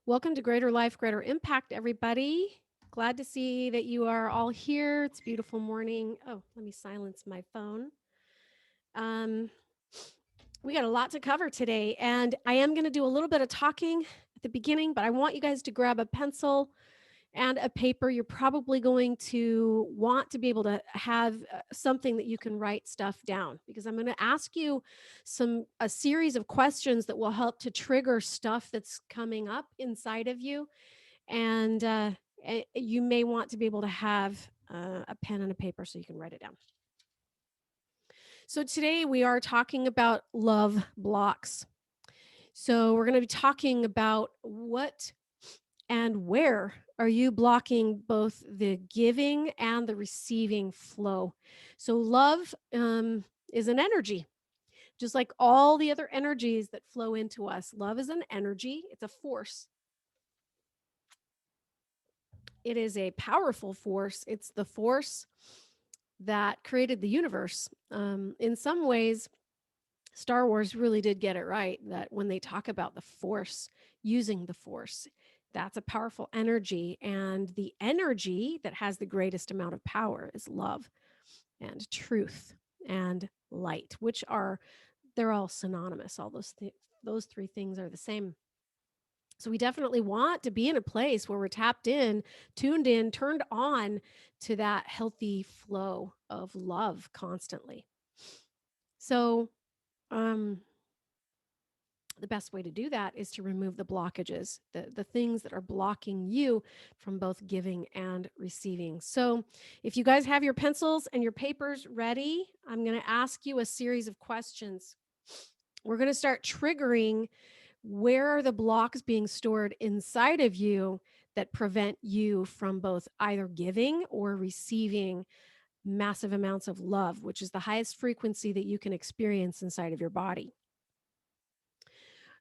Welcome to Greater Life, Greater Impact, everybody. Glad to see that you are all here. It's a beautiful morning. Oh, let me silence my phone. We got a lot to cover today, and I am going to do a little bit of talking at the beginning, but I want you guys to grab a pencil and a paper. You're probably going to want to be able to have something that you can write stuff down, because I'm going to ask you a series of questions that will help to trigger stuff that's coming up inside of you. And you may want to be able to have a pen and a paper so you can write it down. So today we are talking about love blocks. So we're going to be talking about what and where are you blocking both the giving and the receiving flow. So love is an energy, just like all the other energies that flow into us. Love is an energy. It's a force. It is a powerful force. It's the force that created the universe. In some ways, Star Wars really did get it right, that when they talk about the force, using the force, that's a powerful energy. And the energy that has the greatest amount of power is love and truth and light, which they're all synonymous. All those three things are the same. So we definitely want to be in a place where we're tapped in, tuned in, turned on to that healthy flow of love constantly. So the best way to do that is to remove the blockages, the things that are blocking you from both giving and receiving. So if you guys have your pencils and your papers ready, I'm going to ask you a series of questions. We're going to start triggering where are the blocks being stored inside of you that prevent you from both either giving or receiving massive amounts of love, which is the highest frequency that you can experience inside of your body.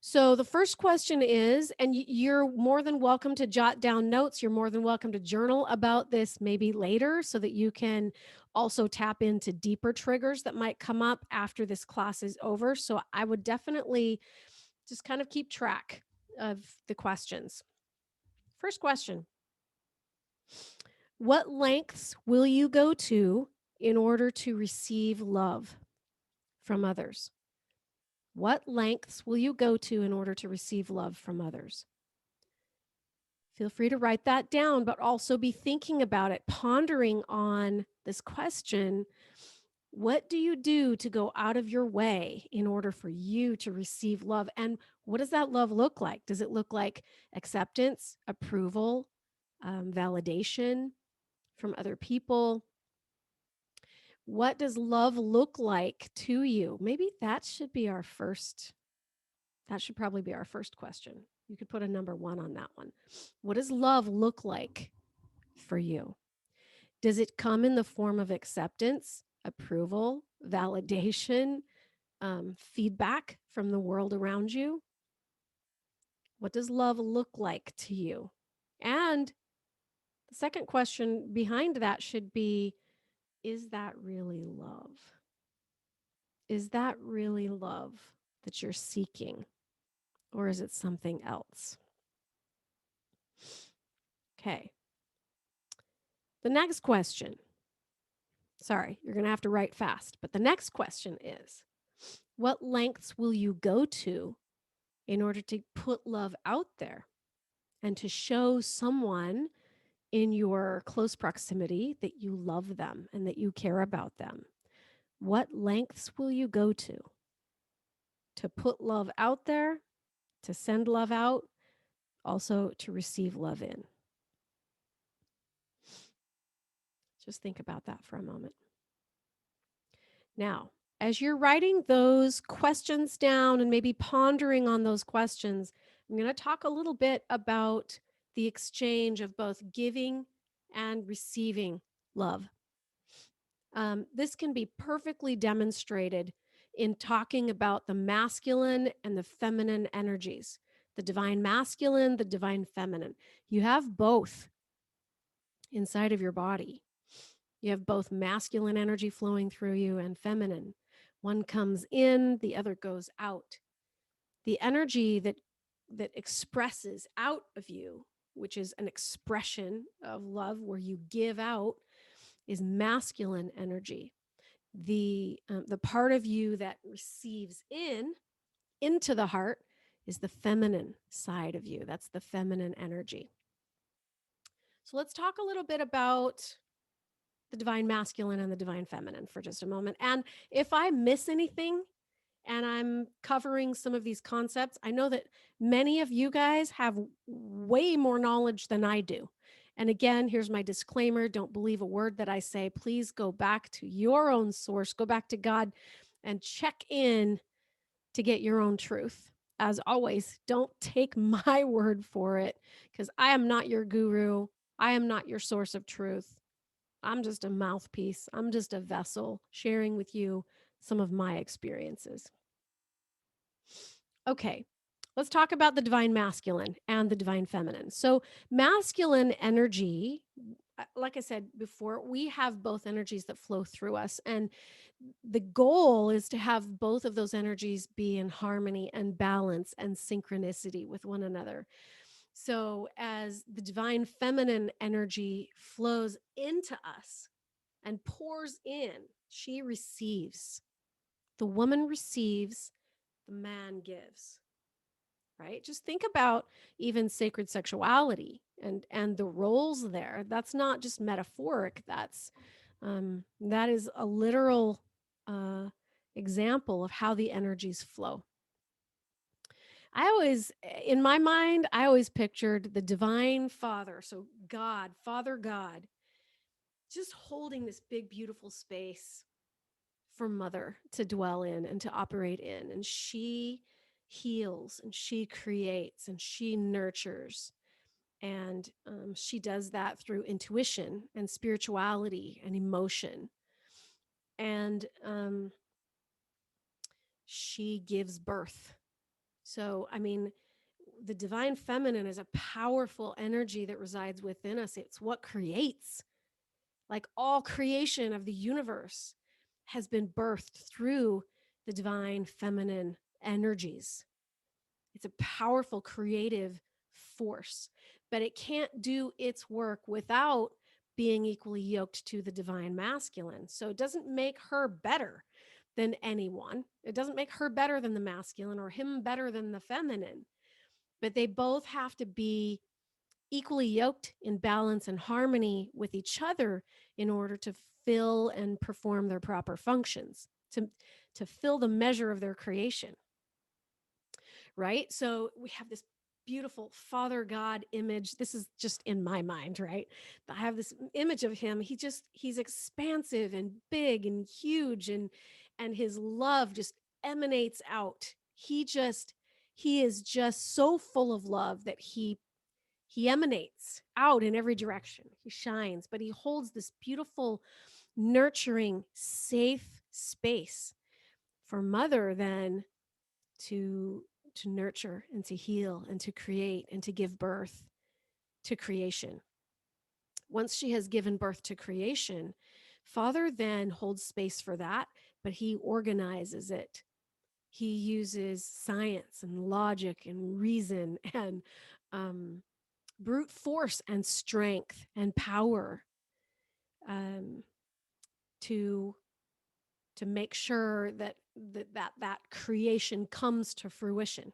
So the first question is, and you're more than welcome to jot down notes. You're more than welcome to journal about this maybe later so that you can also tap into deeper triggers that might come up after this class is over. So I would definitely just kind of keep track of the questions. First question: what lengths will you go to in order to receive love from others? What lengths will you go to in order to receive love from others? Feel free to write that down, but also be thinking about it, pondering on this question. What do you do to go out of your way in order for you to receive love? And what does that love look like? Does it look like acceptance, approval, validation from other people? What does love look like to you? Maybe that should probably be our first question. You could put a number 1 on that one. What does love look like for you? Does it come in the form of acceptance, approval, validation, feedback from the world around you? What does love look like to you? And the second question behind that should be, is that really love? Is that really love that you're seeking? Or is it something else? Okay. The next question. Sorry, you're going to have to write fast. But the next question is, what lengths will you go to in order to put love out there and to show someone in your close proximity that you love them and that you care about them? What lengths will you go to put love out there, to send love out, also to receive love in? Just think about that for a moment. Now, as you're writing those questions down and maybe pondering on those questions, I'm going to talk a little bit about the exchange of both giving and receiving love. This can be perfectly demonstrated in talking about the masculine and the feminine energies, the divine masculine, the divine feminine. You have both inside of your body. You have both masculine energy flowing through you and feminine. One comes in, the other goes out. The energy that that expresses out of you, which is an expression of love where you give out, is masculine energy. The part of you that receives into the heart is the feminine side of you. That's the feminine energy. So let's talk a little bit about the divine masculine and the divine feminine for just a moment. And if I miss anything and I'm covering some of these concepts, I know that many of you guys have way more knowledge than I do. And again, here's my disclaimer, don't believe a word that I say. Please go back to your own source, go back to God and check in to get your own truth. As always, don't take my word for it because I am not your guru. I am not your source of truth. I'm just a mouthpiece. I'm just a vessel sharing with you some of my experiences. Okay, let's talk about the divine masculine and the divine feminine. So, masculine energy, like I said before, we have both energies that flow through us. And the goal is to have both of those energies be in harmony and balance and synchronicity with one another. So, as the divine feminine energy flows into us and pours in, she receives. The woman receives, the man gives. Right? Just think about even sacred sexuality and the roles there. That's not just metaphoric. That is a literal example of how the energies flow. In my mind, I always pictured the divine father. So God, Father God, just holding this big, beautiful space for mother to dwell in and to operate in. And she heals and she creates and she nurtures. And she does that through intuition and spirituality and emotion. And she gives birth. So, I mean, the divine feminine is a powerful energy that resides within us. It's what creates. Like all creation of the universe has been birthed through the divine feminine energies. It's a powerful creative force, but it can't do its work without being equally yoked to the divine masculine. So it doesn't make her better than anyone. It doesn't make her better than the masculine or him better than the feminine, but they both have to be equally yoked in balance and harmony with each other in order to fill and perform their proper functions, to fill the measure of their creation. Right? So we have this beautiful Father God image. This is just in my mind, right? But I have this image of him. He's expansive and big and huge, and his love just emanates out. He is just so full of love that he emanates out in every direction. He shines, but he holds this beautiful, nurturing, safe space for mother then to nurture and to heal and to create and to give birth to creation. Once she has given birth to creation, Father then holds space for that, but he organizes it. He uses science and logic and reason and brute force and strength and power um, to make sure that creation comes to fruition.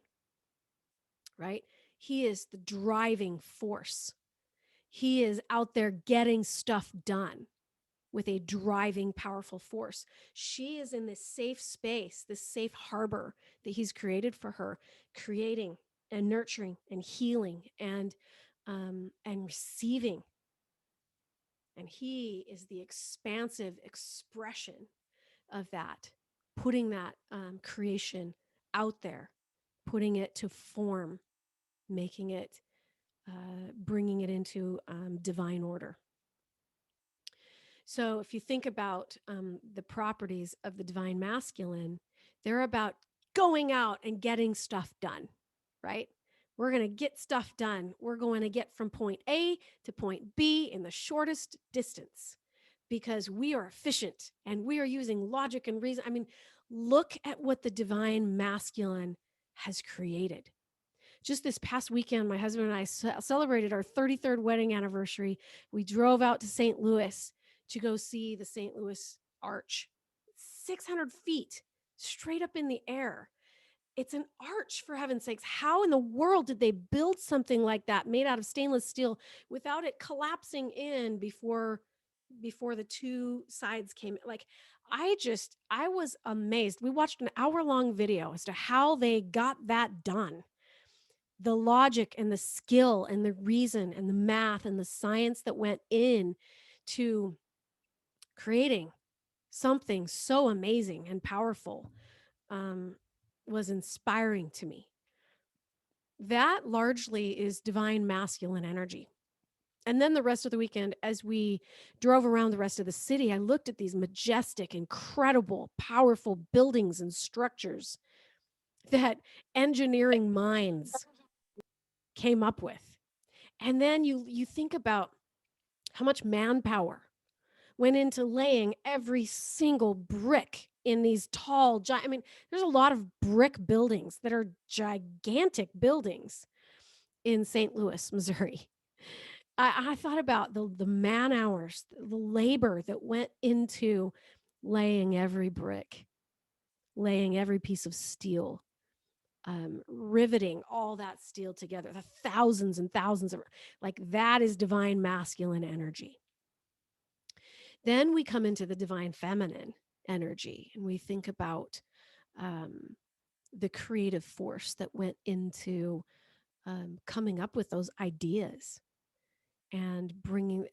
Right? He is the driving force. He is out there getting stuff done with a driving, powerful force. She is in this safe space, this safe harbor that he's created for her, creating and nurturing and healing and receiving. And he is the expansive expression of that, putting that creation out there, putting it to form, making it, bringing it into divine order. So if you think about the properties of the divine masculine, they're about going out and getting stuff done, right? We're going to get stuff done. We're going to get from point A to point B in the shortest distance because we are efficient and we are using logic and reason. I mean, look at what the divine masculine has created. just this past weekend, my husband and I celebrated our 33rd wedding anniversary. We drove out to St. Louis to go see the St. Louis Arch, 600 feet straight up in the air. It's an arch, for heaven's sakes. How in the world did they build something like that made out of stainless steel without it collapsing in before the two sides came? Like, I was amazed. We watched an hour-long video as to how they got that done. The logic and the skill and the reason and the math and the science that went in to creating something so amazing and powerful um, was inspiring to me. That largely is divine masculine energy. And then the rest of the weekend, as we drove around the rest of the city, I looked at these majestic, incredible, powerful buildings and structures that engineering minds came up with. And then you think about how much manpower went into laying every single brick in these tall, I mean, there's a lot of brick buildings that are gigantic buildings in St. Louis, Missouri. I thought about the man hours, the labor that went into laying every brick, laying every piece of steel, riveting all that steel together, the thousands and thousands of, like, that is divine masculine energy. Then we come into the divine feminine energy and we think about the creative force that went into coming up with those ideas and bringing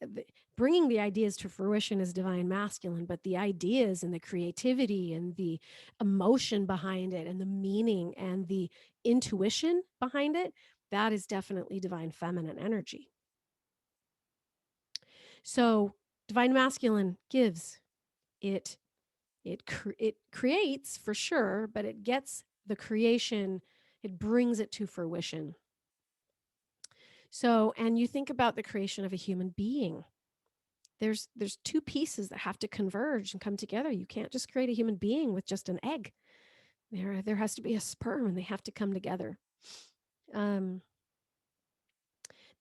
the ideas to fruition is divine masculine, but the ideas and the creativity and the emotion behind it and the meaning and the intuition behind it, that is definitely divine feminine energy. So divine masculine gives, it creates for sure, but it gets the creation, it brings it to fruition. So, and you think about the creation of a human being. There's two pieces that have to converge and come together. You can't just create a human being with just an egg. There has to be a sperm, and they have to come together.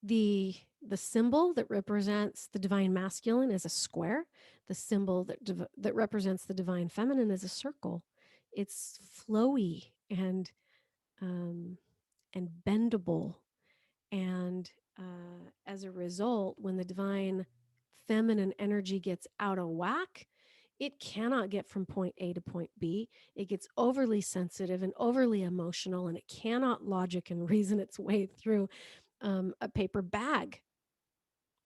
The symbol that represents the divine masculine is a square. The symbol that represents the divine feminine is a circle. It's flowy and bendable, and as a result, when the divine feminine energy gets out of whack, it cannot get from point A to point B. It gets overly sensitive and overly emotional, and it cannot logic and reason its way through a paper bag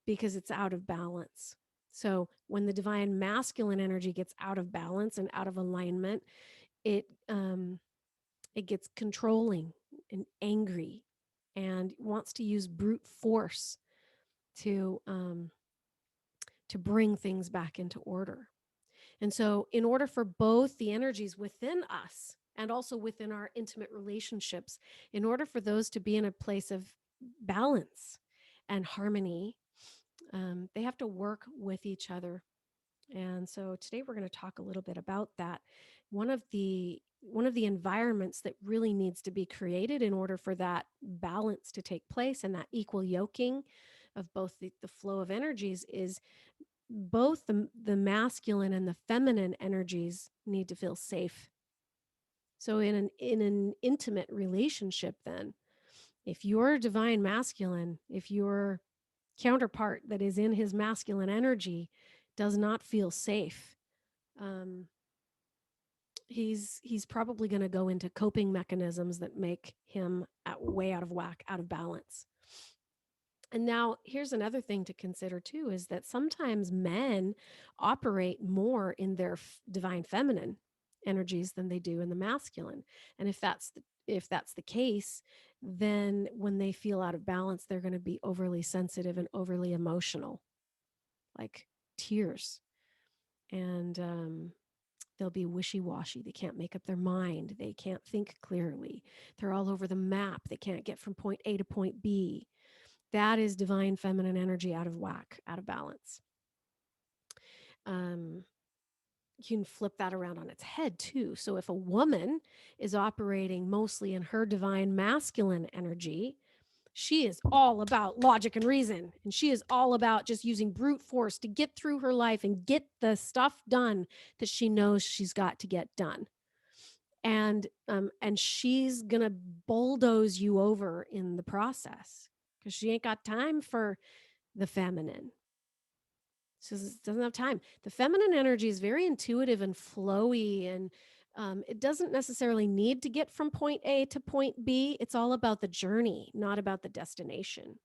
because it's out of balance. So when the divine masculine energy gets out of balance and out of alignment, it gets controlling and angry and wants to use brute force to bring things back into order. And so, in order for both the energies within us and also within our intimate relationships, in order for those to be in a place of balance and harmony, they have to work with each other. And so today we're going to talk a little bit about that. One of the environments that really needs to be created in order for that balance to take place and that equal yoking of both the flow of energies is both the masculine and the feminine energies need to feel safe. So in an intimate relationship, then, if your divine masculine, if your counterpart that is in his masculine energy does not feel safe, he's probably going to go into coping mechanisms that make him way out of whack, out of balance. And now here's another thing to consider too, is that sometimes men operate more in their divine feminine energies than they do in the masculine. And if that's the case, then when they feel out of balance, they're going to be overly sensitive and overly emotional, like tears. And they'll be wishy-washy. They can't make up their mind. They can't think clearly. They're all over the map. They can't get from point A to point B. That is divine feminine energy out of whack, out of balance. you can flip that around on its head too. So if a woman is operating mostly in her divine masculine energy, she is all about logic and reason. And she is all about just using brute force to get through her life and get the stuff done that she knows she's got to get done. And she's gonna bulldoze you over in the process because she ain't got time for the feminine. She doesn't have time. The feminine energy is very intuitive and flowy, and it doesn't necessarily need to get from point A to point B. It's all about the journey, not about the destination.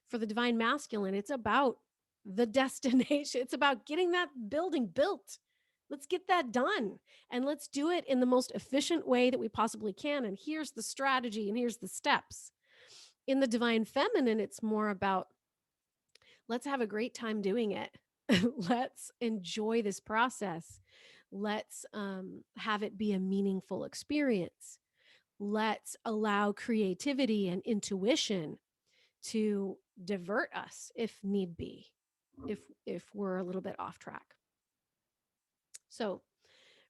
For the divine masculine, it's about the destination. It's about getting that building built. Let's get that done. And let's do it in the most efficient way that we possibly can. And here's the strategy and here's the steps. In the divine feminine, it's more about let's have a great time doing it. Let's enjoy this process. Let's have it be a meaningful experience. Let's allow creativity and intuition to divert us if need be, if we're a little bit off track. So,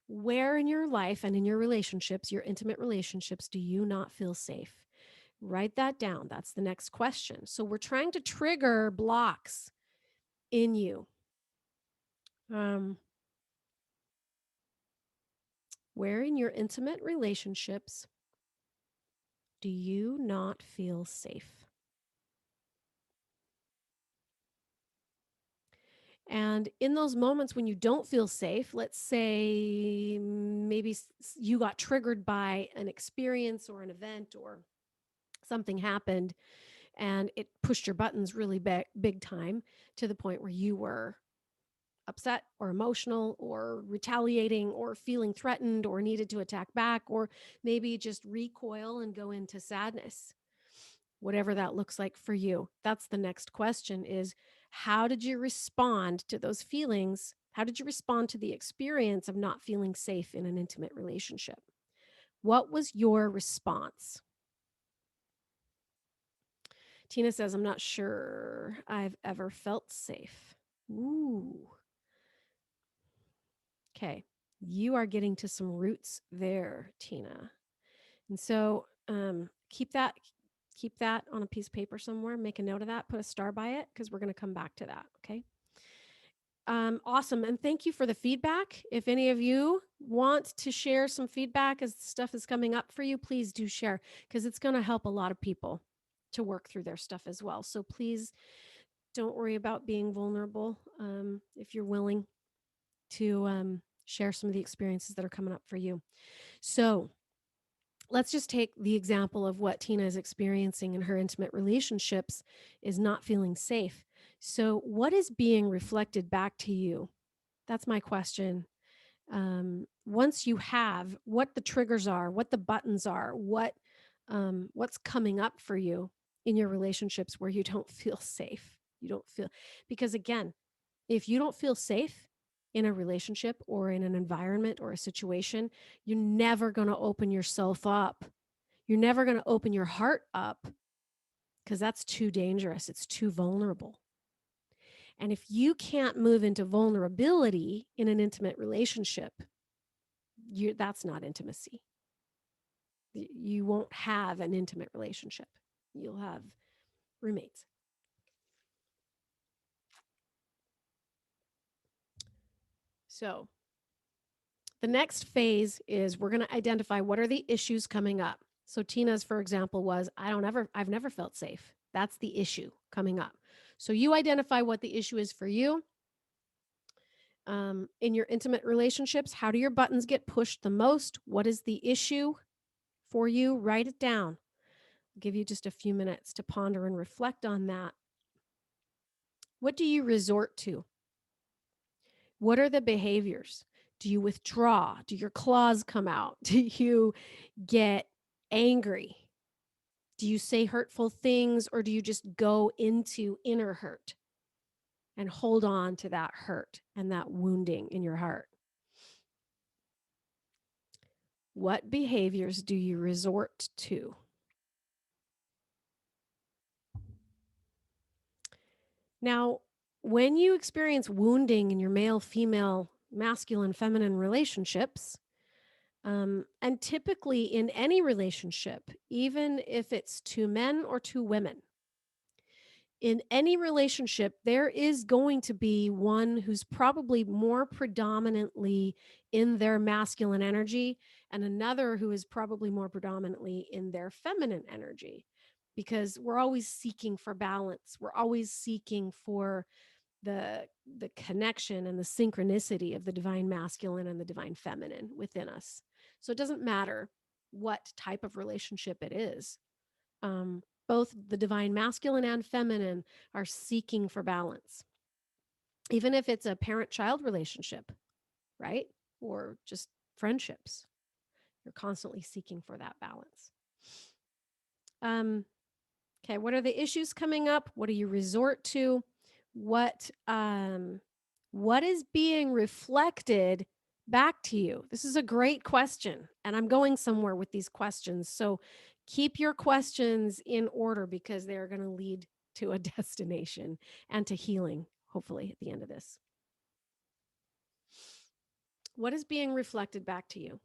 where in your life and in your relationships, your intimate relationships, do you not feel safe? Write that down. That's the next question. So, we're trying to trigger blocks in you. Where in your intimate relationships do you not feel safe? And in those moments when you don't feel safe, let's say maybe you got triggered by an experience or an event or something happened and it pushed your buttons really big time to the point where you were upset or emotional or retaliating or feeling threatened or needed to attack back or maybe just recoil and go into sadness, whatever that looks like for you. That's the next question is how did you respond to those feelings? How did you respond to the experience of not feeling safe in an intimate relationship? What was your response? Tina says, I'm not sure I've ever felt safe. Ooh. Okay. You are getting to some roots there, Tina. And so keep that on a piece of paper somewhere. Make a note of that. Put a star by it because we're going to come back to that. Okay. Awesome. And thank you for the feedback. If any of you want to share some feedback as stuff is coming up for you, please do share because it's going to help a lot of people to work through their stuff as well. So please don't worry about being vulnerable if you're willing to share some of the experiences that are coming up for you. So let's just take the example of what Tina is experiencing in her intimate relationships is not feeling safe. So what is being reflected back to you? That's my question. Once you have what the triggers are, what the buttons are, what's coming up for you in your relationships where you don't feel safe, you don't feel, because again, if you don't feel safe in a relationship or in an environment or a situation, you're never going to open yourself up. You're never going to open your heart up because that's too dangerous. It's too vulnerable. And if you can't move into vulnerability in an intimate relationship, that's not intimacy. You won't have an intimate relationship. You'll have roommates. So the next phase is we're going to identify what are the issues coming up. So Tina's, for example, was I've never felt safe. That's the issue coming up. So you identify what the issue is for you. In your intimate relationships, how do your buttons get pushed the most? What is the issue for you? Write it down. I'll give you just a few minutes to ponder and reflect on that. What do you resort to? What are the behaviors? Do you withdraw? Do your claws come out? Do you get angry? Do you say hurtful things or do you just go into inner hurt and hold on to that hurt and that wounding in your heart? What behaviors do you resort to? Now, when you experience wounding in your male-female masculine feminine relationships. And typically in any relationship, even if it's two men or two women, in any relationship, there is going to be one who's probably more predominantly in their masculine energy and another who is probably more predominantly in their feminine energy, because we're always seeking for balance. We're always seeking for the connection and the synchronicity of the divine masculine and the divine feminine within us. So it doesn't matter what type of relationship it is. Both the divine masculine and feminine are seeking for balance, even if it's a parent-child relationship, right? Or just friendships. You're constantly seeking for that balance. Okay, what are the issues coming up? What do you resort to? What what is being reflected back to you? This is a great question, and I'm going somewhere with these questions. So keep your questions in order because they're going to lead to a destination and to healing, hopefully, at the end of this. What is being reflected back to you?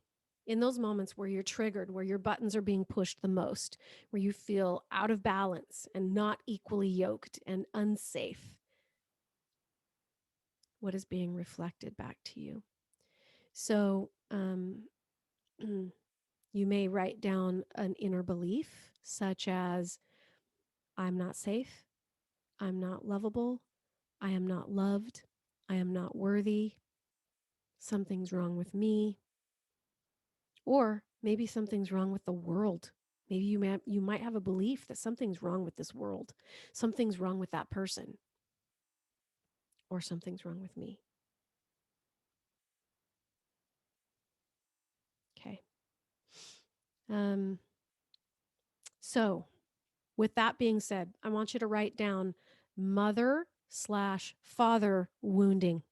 In those moments where you're triggered, where your buttons are being pushed the most, where you feel out of balance and not equally yoked and unsafe, what is being reflected back to you? So, you may write down an inner belief such as, I'm not safe, I'm not lovable, I am not loved, I am not worthy, something's wrong with me, or maybe something's wrong with the world. Maybe you might have a belief that something's wrong with this world, something's wrong with that person, or something's wrong with me. Okay. So, with that being said, I want you to write down mother/father wounding.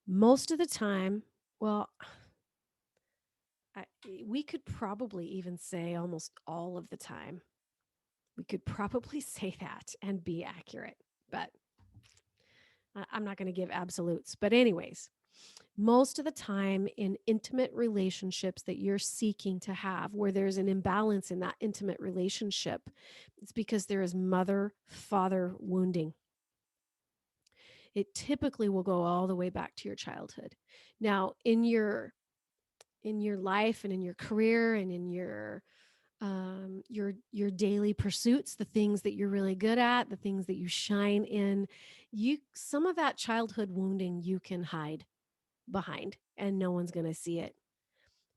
Most of the time, well, we could probably even say almost all of the time. We could probably say that and be accurate, but I'm not going to give absolutes. But, anyways, most of the time in intimate relationships that you're seeking to have, where there's an imbalance in that intimate relationship, it's because there is mother-father wounding. It typically will go all the way back to your childhood. Now, in your life and in your career and in your daily pursuits, the things that you're really good at, the things that you shine in, some of that childhood wounding you can hide behind and no one's going to see it.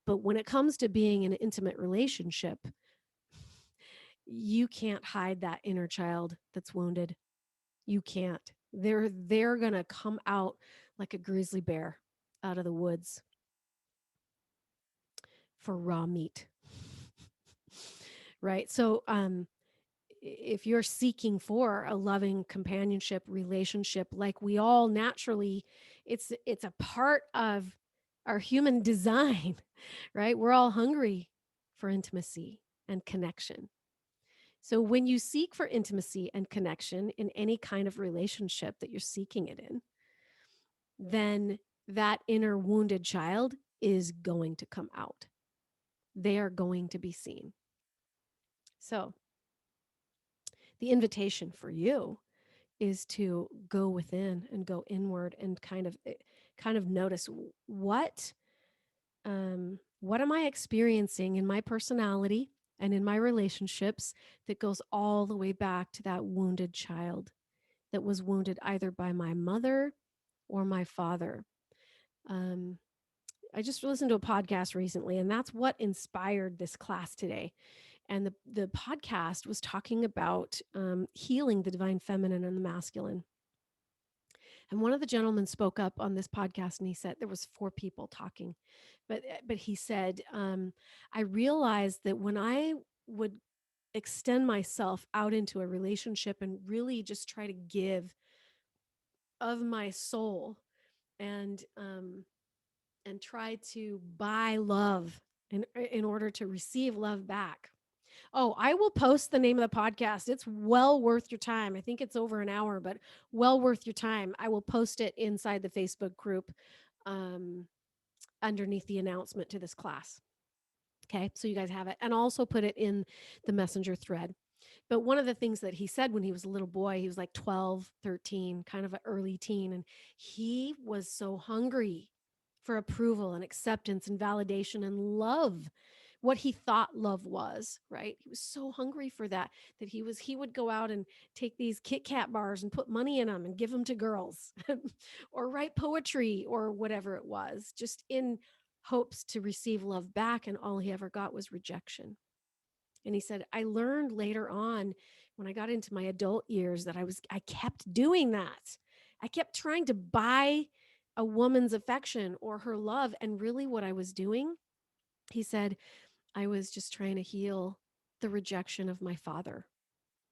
But when it comes to being in an intimate relationship, you can't hide that inner child that's wounded. You can't. They're going to come out like a grizzly bear out of the woods for raw meat. Right? So if you're seeking for a loving companionship relationship, like we all naturally, it's a part of our human design, right? We're all hungry for intimacy and connection. So when you seek for intimacy and connection in any kind of relationship that you're seeking it in, then that inner wounded child is going to come out. They are going to be seen. So the invitation for you is to go within and go inward and kind of notice what am I experiencing in my personality and in my relationships that goes all the way back to that wounded child that was wounded either by my mother or my father. I just listened to a podcast recently, and that's what inspired this class today. And the podcast was talking about healing the divine feminine and the masculine. And one of the gentlemen spoke up on this podcast, and he said there was 4 people talking, but he said, I realized that when I would extend myself out into a relationship and really just try to give of my soul and try to buy love in order to receive love back, Oh, I will post the name of the podcast. It's well worth your time. I think it's over an hour, but well worth your time. I will post it inside the Facebook group um, underneath the announcement to this class. Okay, so you guys have it, and also put it in the messenger thread. But one of the things that he said when he was a little boy, he was like 12, 13, kind of an early teen, and he was so hungry for approval and acceptance and validation and love, what he thought love was, right? He was so hungry for that he would go out and take these Kit Kat bars and put money in them and give them to girls or write poetry or whatever it was, just in hopes to receive love back, and all he ever got was rejection. And he said, I learned later on when I got into my adult years that I kept doing that. I kept trying to buy a woman's affection or her love. And really, what I was doing, he said, I was just trying to heal the rejection of my father.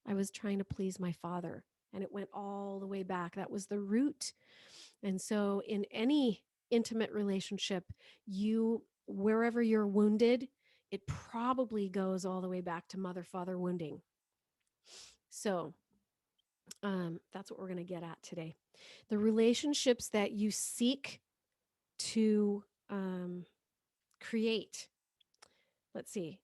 I was trying to please my father. And it went all the way back. That was the root. And so, in any intimate relationship, wherever you're wounded, it probably goes all the way back to mother father wounding. So, that's what we're going to get at today. The relationships that you seek to create. Let's see.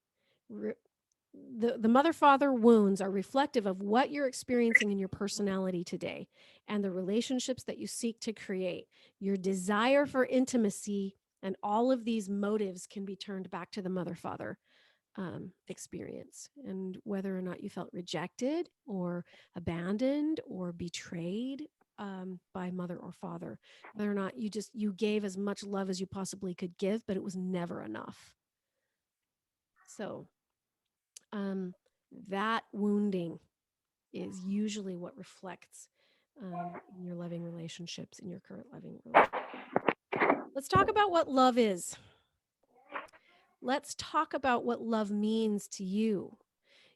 The mother father wounds are reflective of what you're experiencing in your personality today and the relationships that you seek to create. Your desire for intimacy and all of these motives can be turned back to the mother father experience, and whether or not you felt rejected or abandoned or betrayed by mother or father, whether or not you gave as much love as you possibly could give, but it was never enough. So that wounding is usually what reflects in your loving relationships, in your current loving relationship. Let's talk about what love is. Let's talk about what love means to you.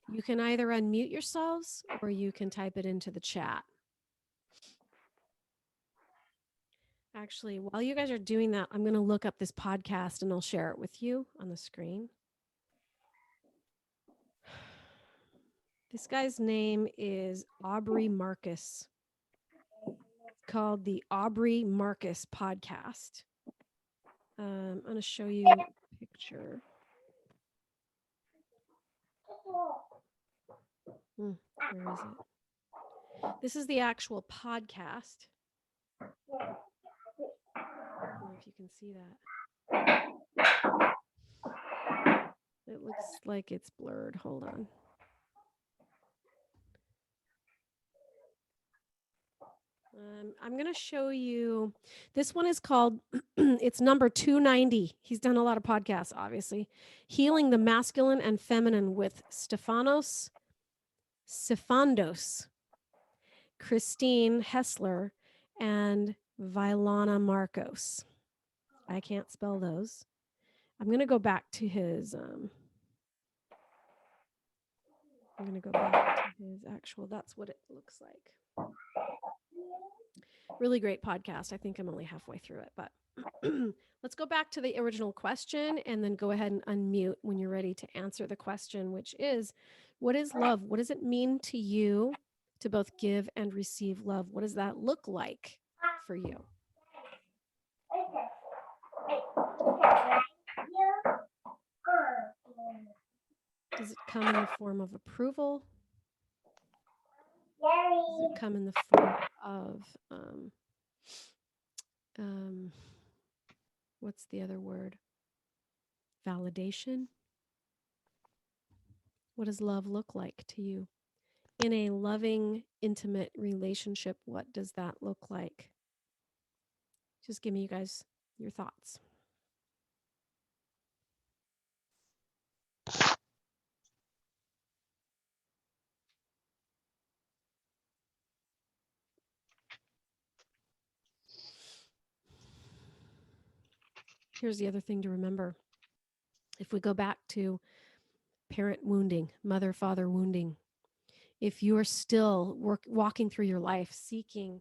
You can either unmute yourselves or you can type it into the chat. Actually, while you guys are doing that, I'm going to look up this podcast and I'll share it with you on the screen. This guy's name is Aubrey Marcus. It's called the Aubrey Marcus podcast. I'm going to show you a picture. Where is it? This is the actual podcast. I don't know if you can see that. It looks like it's blurred. Hold on. I'm going to show you. This one is called, it's number 290. He's done a lot of podcasts, obviously. Healing the Masculine and Feminine with Stefanos, Christine Hessler, and Vilana Marcos. I can't spell those. I'm going to go back to his, actual, that's what it looks like. Really great podcast. I think I'm only halfway through it, but let's go back to the original question and then go ahead and unmute when you're ready to answer the question, which is, what is love? What does it mean to you to both give and receive love? What does that look like for you? Does it come in the form of approval? Does it come in the form of, what's the other word? Validation? What does love look like to you? In a loving, intimate relationship, what does that look like? Just give me, you guys, your thoughts. Here's the other thing to remember. If we go back to parent wounding, mother, father wounding, if you are still walking through your life seeking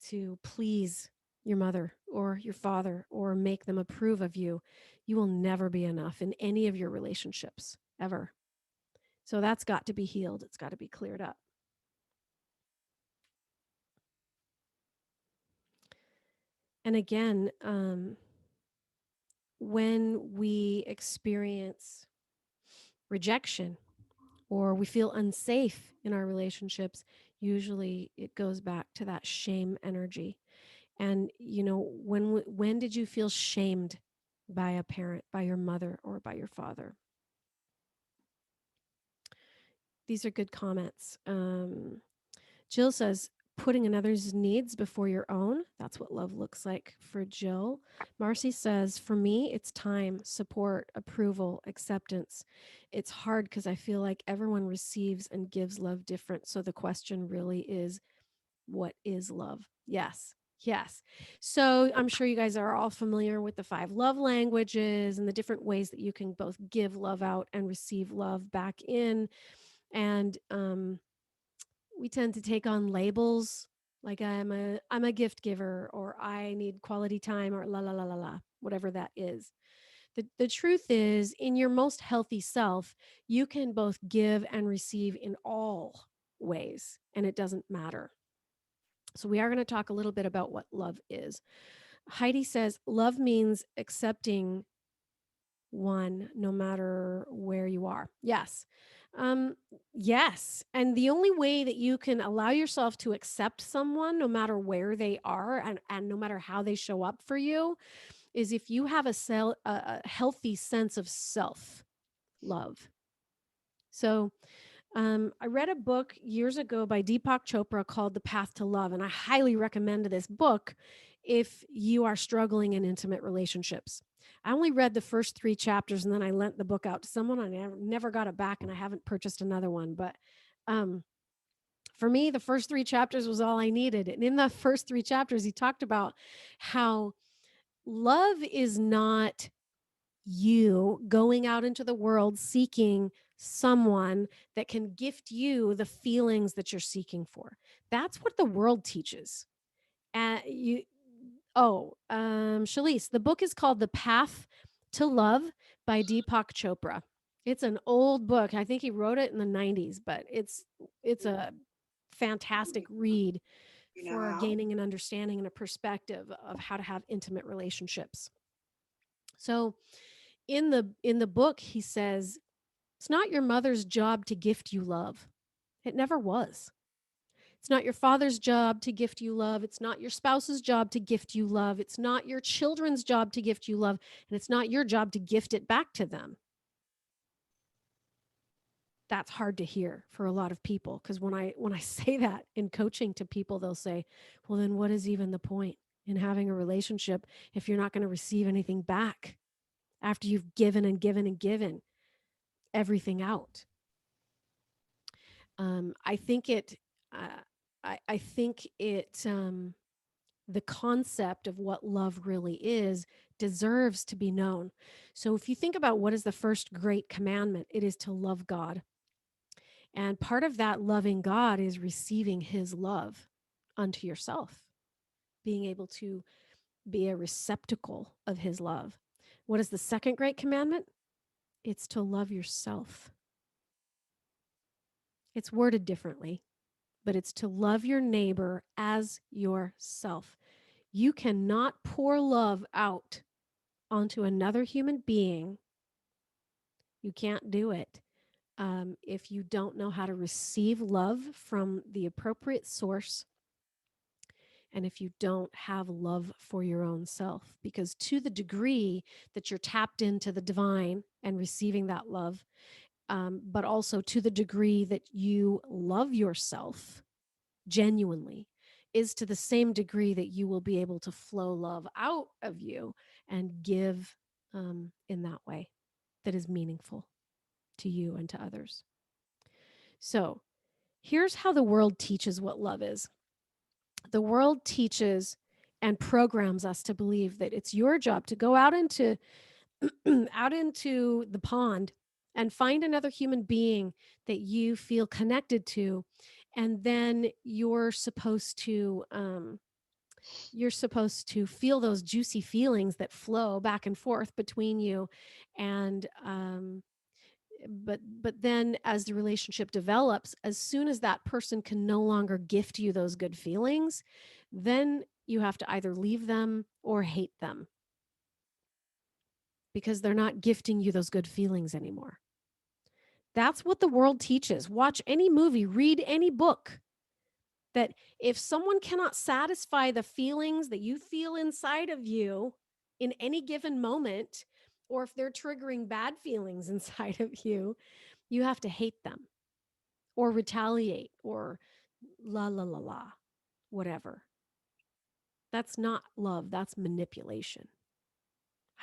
to please your mother or your father or make them approve of you, you will never be enough in any of your relationships, ever. So that's got to be healed. It's got to be cleared up. And again, when we experience rejection or we feel unsafe in our relationships, usually it goes back to that shame energy. And when did you feel shamed by a parent, by your mother or by your father? These are good comments. Jill says, putting another's needs before your own. That's what love looks like for Jill. Marcy says, for me, it's time, support, approval, acceptance. It's hard because I feel like everyone receives and gives love different. So the question really is, what is love? Yes. Yes. So I'm sure you guys are all familiar with the 5 love languages and the different ways that you can both give love out and receive love back in. And we tend to take on labels like I'm a gift giver, or I need quality time, or la la la la la, whatever that is. The truth is, in your most healthy self, you can both give and receive in all ways, and it doesn't matter. So we are going to talk a little bit about what love is. Heidi says love means accepting one no matter where you are. Yes. Yes. And the only way that you can allow yourself to accept someone no matter where they are, and no matter how they show up for you, is if you have a healthy sense of self love. So I read a book years ago by Deepak Chopra called The Path to Love, and I highly recommend this book if you are struggling in intimate relationships. I only read the first 3 chapters, and then I lent the book out to someone. I never got it back, and I haven't purchased another one. But for me, the first 3 chapters was all I needed. And in the first 3 chapters, he talked about how love is not you going out into the world seeking someone that can gift you the feelings that you're seeking for. That's what the world teaches. Shalice, the book is called The Path to Love by Deepak Chopra. It's an old book. I think he wrote it in the 90s, but it's a fantastic read for gaining an understanding and a perspective of how to have intimate relationships. So in the book, he says, it's not your mother's job to gift you love. It never was. It's not your father's job to gift you love. It's not your spouse's job to gift you love. It's not your children's job to gift you love. And it's not your job to gift it back to them. That's hard to hear for a lot of people, because when I say that in coaching to people, they'll say, well, then what is even the point in having a relationship if you're not going to receive anything back after you've given and given and given everything out? I think it, I think it, the concept of what love really is deserves to be known. So if you think about what is the first great commandment, it is to love God. And part of that loving God is receiving his love unto yourself, being able to be a receptacle of his love. What is the second great commandment? It's to love yourself. It's worded differently, but it's to love your neighbor as yourself. You cannot pour love out onto another human being. You can't do it if you don't know how to receive love from the appropriate source, and if you don't have love for your own self. Because to the degree that you're tapped into the divine and receiving that love, but also to the degree that you love yourself genuinely, is to the same degree that you will be able to flow love out of you and give in that way that is meaningful to you and to others. So here's how the world teaches what love is. The world teaches and programs us to believe that it's your job to go out into out into the pond and find another human being that you feel connected to, and then you're supposed to feel those juicy feelings that flow back and forth between you, and but then as the relationship develops, as soon as that person can no longer gift you those good feelings, then you have to either leave them or hate them because they're not gifting you those good feelings anymore. That's what the world teaches. Watch any movie, read any book. That if someone cannot satisfy the feelings that you feel inside of you in any given moment, or if they're triggering bad feelings inside of you, you have to hate them or retaliate or la la la la, whatever. That's not love, that's manipulation.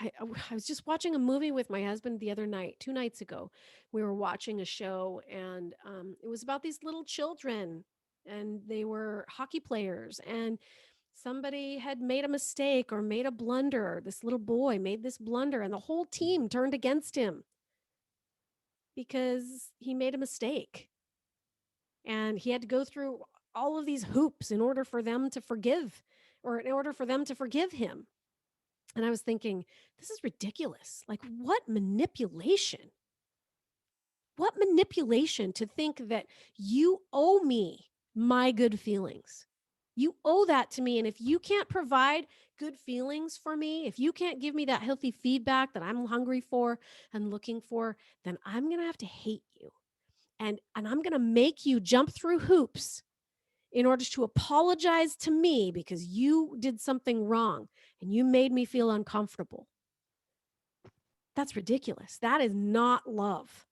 I was just watching a movie with my husband the other night, 2 nights ago. We were watching a show, and it was about these little children, and they were hockey players, and somebody had made a mistake or made a blunder. This little boy made this blunder, and the whole team turned against him because he made a mistake. And he had to go through all of these hoops in order for them to forgive, or in order for them to forgive him. And I was thinking, this is ridiculous. Like, what manipulation? What manipulation to think that you owe me my good feelings. You owe that to me. And if you can't provide good feelings for me, if you can't give me that healthy feedback that I'm hungry for and looking for, then I'm going to have to hate you. And I'm going to make you jump through hoops in order to apologize to me because you did something wrong and you made me feel uncomfortable. That's ridiculous. That is not love.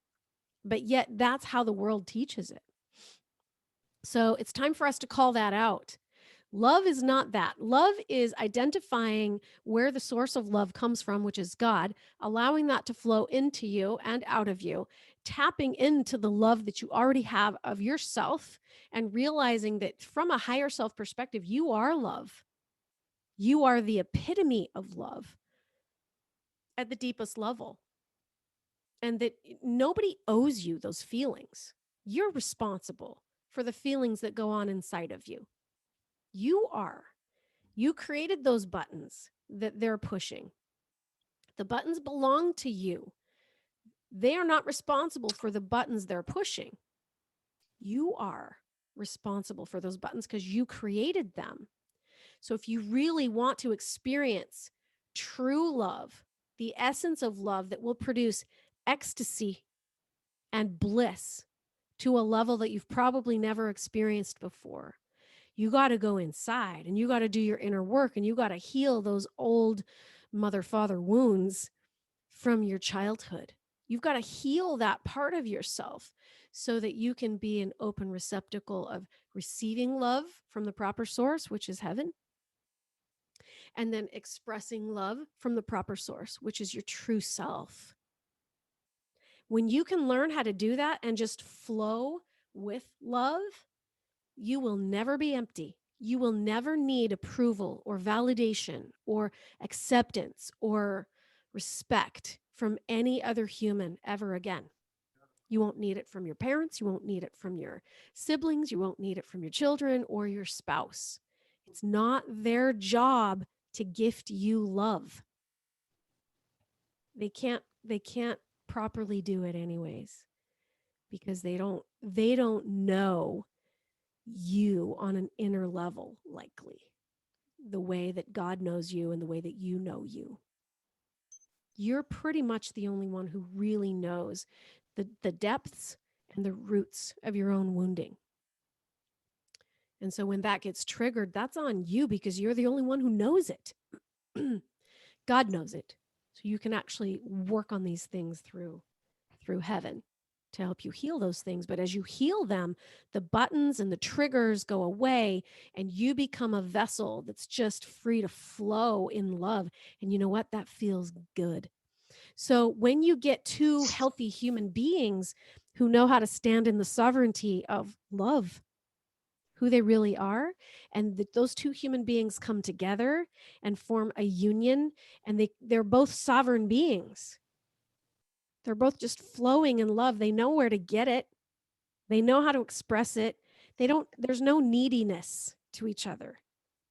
But yet that's how the world teaches it. So it's time for us to call that out. Love is not that. Love is identifying where the source of love comes from, which is God, allowing that to flow into you and out of you, tapping into the love that you already have of yourself, and realizing that from a higher self perspective, you are love. You are the epitome of love at the deepest level. And that nobody owes you those feelings. You're responsible for the feelings that go on inside of you. You are. You created those buttons that they're pushing. The buttons belong to you. They are not responsible for the buttons they're pushing. You are responsible for those buttons because you created them. So if you really want to experience true love, the essence of love that will produce ecstasy and bliss to a level that you've probably never experienced before, you got to go inside and you got to do your inner work and you got to heal those old mother father wounds from your childhood. You've got to heal that part of yourself so that you can be an open receptacle of receiving love from the proper source, which is heaven, and then expressing love from the proper source, which is your true self. When you can learn how to do that and just flow with love, you will never be empty. You will never need approval or validation or acceptance or respect from any other human ever again. You won't need it from your parents. You won't need it from your siblings. You won't need it from your children or your spouse. It's not their job to gift you love. They can't properly do it anyways because they don't know you on an inner level, likely the way that God knows you and the way that you know you. You're pretty much the only one who really knows the depths and the roots of your own wounding. And so when that gets triggered, that's on you because you're the only one who knows it. God knows it. So you can actually work on these things through heaven to help you heal those things. But as you heal them, the buttons and the triggers go away and you become a vessel that's just free to flow in love. And you know what? That feels good. So when you get two healthy human beings who know how to stand in the sovereignty of love, who they really are, and those two human beings come together and form a union, and they're both sovereign beings. They're both just flowing in love. They know where to get it. They know how to express it. There's no neediness to each other.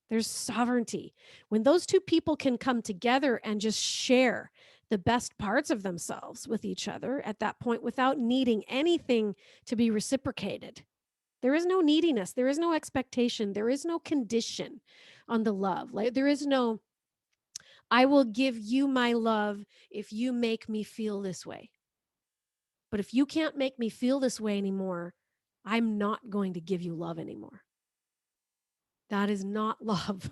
There's sovereignty. When those two people can come together and just share the best parts of themselves with each other at that point without needing anything to be reciprocated. There is no neediness. There is no expectation. There is no condition on the love. Like there is no, I will give you my love if you make me feel this way. But if you can't make me feel this way anymore, I'm not going to give you love anymore. That is not love.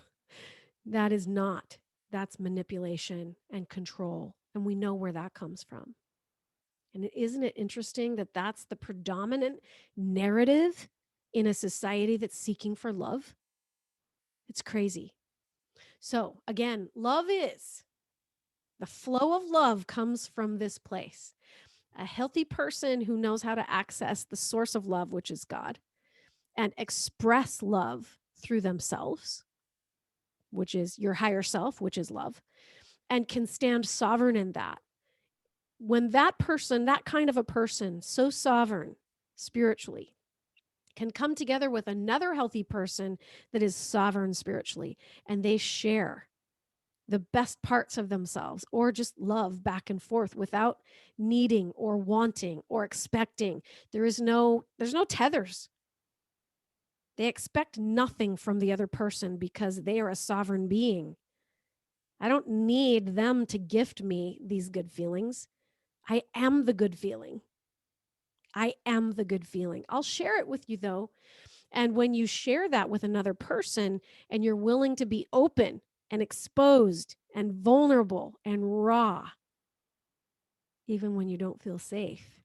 That is not. That's manipulation and control. And we know where that comes from. And isn't it interesting that that's the predominant narrative in a society that's seeking for love? It's crazy. So, again, love is the flow of love comes from this place. A healthy person who knows how to access the source of love, which is God, and express love through themselves, which is your higher self, which is love, and can stand sovereign in that. When that person, that kind of a person, so sovereign spiritually, can come together with another healthy person that is sovereign spiritually, and they share the best parts of themselves or just love back and forth without needing or wanting or expecting. There's no tethers. They expect nothing from the other person because they are a sovereign being. I don't need them to gift me these good feelings. I am the good feeling. I am the good feeling. I'll share it with you though. And when you share that with another person and you're willing to be open and exposed and vulnerable and raw, even when you don't feel safe,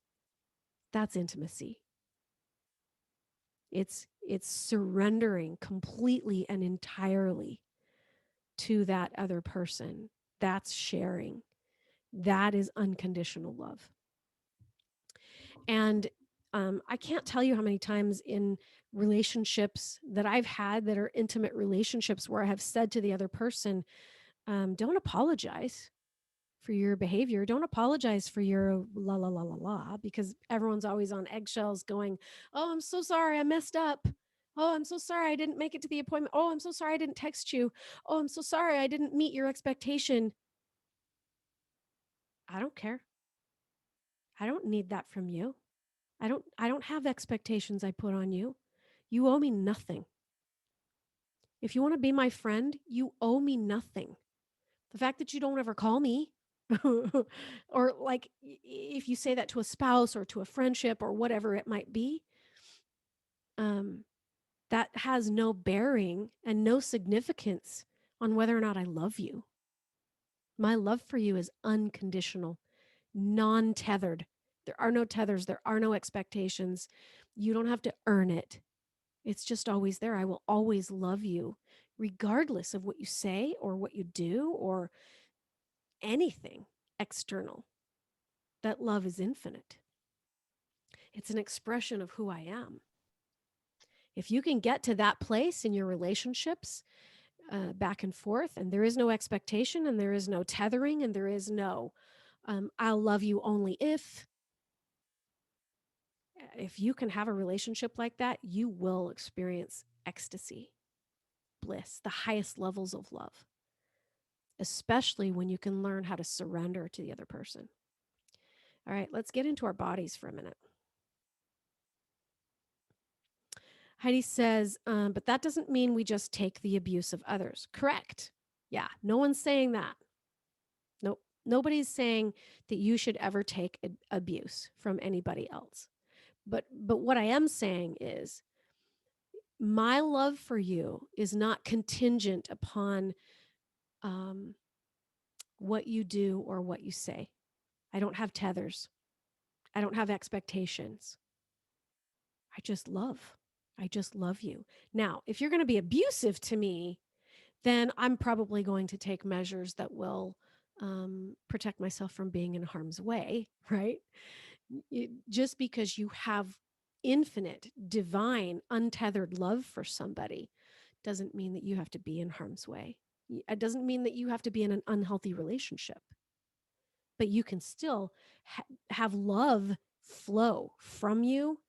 that's intimacy. It's surrendering completely and entirely to that other person. That's sharing. That is unconditional love. And I can't tell you how many times in relationships that I've had that are intimate relationships where I have said to the other person, don't apologize for your behavior. Don't apologize for your la la la la la, because everyone's always on eggshells going, oh, I'm so sorry I messed up. Oh, I'm so sorry I didn't make it to the appointment. Oh, I'm so sorry I didn't text you. Oh, I'm so sorry I didn't meet your expectation. I don't care. I don't need that from you. I don't have expectations I put on you. You owe me nothing. If you want to be my friend, you owe me nothing. The fact that you don't ever call me or like if you say that to a spouse or to a friendship or whatever it might be, um, that has no bearing and no significance on whether or not I love you. My love for you is unconditional, non-tethered. There are no tethers, there are no expectations. You don't have to earn it. It's just always there. I will always love you, regardless of what you say or what you do or anything external. That love is infinite. It's an expression of who I am. If you can get to that place in your relationships, back and forth, and there is no expectation, and there is no tethering, and there is no, I'll love you only if you can have a relationship like that, you will experience ecstasy, bliss, the highest levels of love, especially when you can learn how to surrender to the other person. All right, let's get into our bodies for a minute. Heidi says, but that doesn't mean we just take the abuse of others. Correct. Yeah, no one's saying that. Nope. Nobody's saying that you should ever take abuse from anybody else. But what I am saying is my love for you is not contingent upon what you do or what you say. I don't have tethers. I don't have expectations. I just love. I just love you. Now, if you're going to be abusive to me, then I'm probably going to take measures that will protect myself from being in harm's way, right? Just because you have infinite, divine, untethered love for somebody doesn't mean that you have to be in harm's way. It doesn't mean that you have to be in an unhealthy relationship, but you can still have love flow from you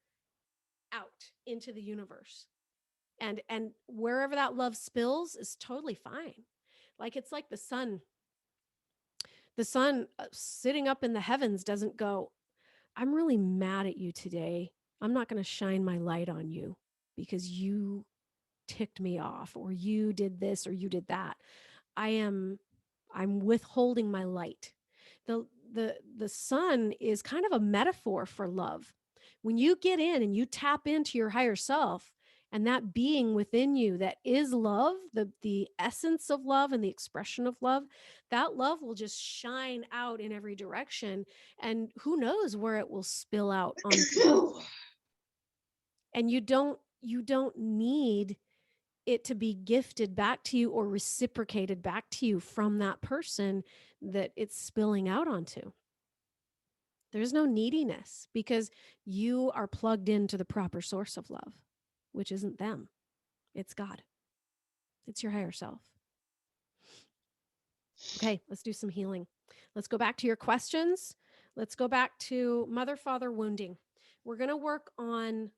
out into the universe. And wherever that love spills is totally fine. Like it's like the sun The sun sitting up in the heavens doesn't go, I'm really mad at you today. I'm not going to shine my light on you because you ticked me off, or you did this, or you did that. I'm withholding my light. The sun is kind of a metaphor for love. When you get in and you tap into your higher self, and that being within you that is love, the essence of love and the expression of love, that love will just shine out in every direction, and who knows where it will spill out on people. And you don't need it to be gifted back to you or reciprocated back to you from that person that it's spilling out onto. There's no neediness because you are plugged into the proper source of love, which isn't them. It's God. It's your higher self. Okay, let's do some healing. Let's go back to your questions. Let's go back to mother, father wounding. We're going to work on,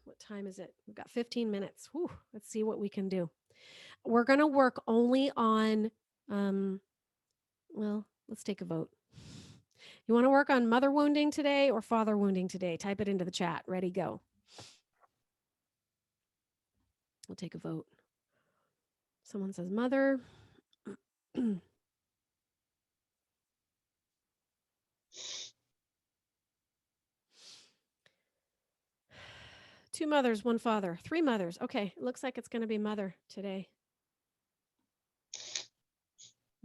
what time is it? We've got 15 minutes. Whew, let's see what we can do. We're going to work only on, well, let's take a vote. You want to work on mother wounding today or father wounding today? Type it into the chat. Ready, go. We'll take a vote. Someone says mother. Two mothers, one father, three mothers. Okay, it looks like it's going to be mother today.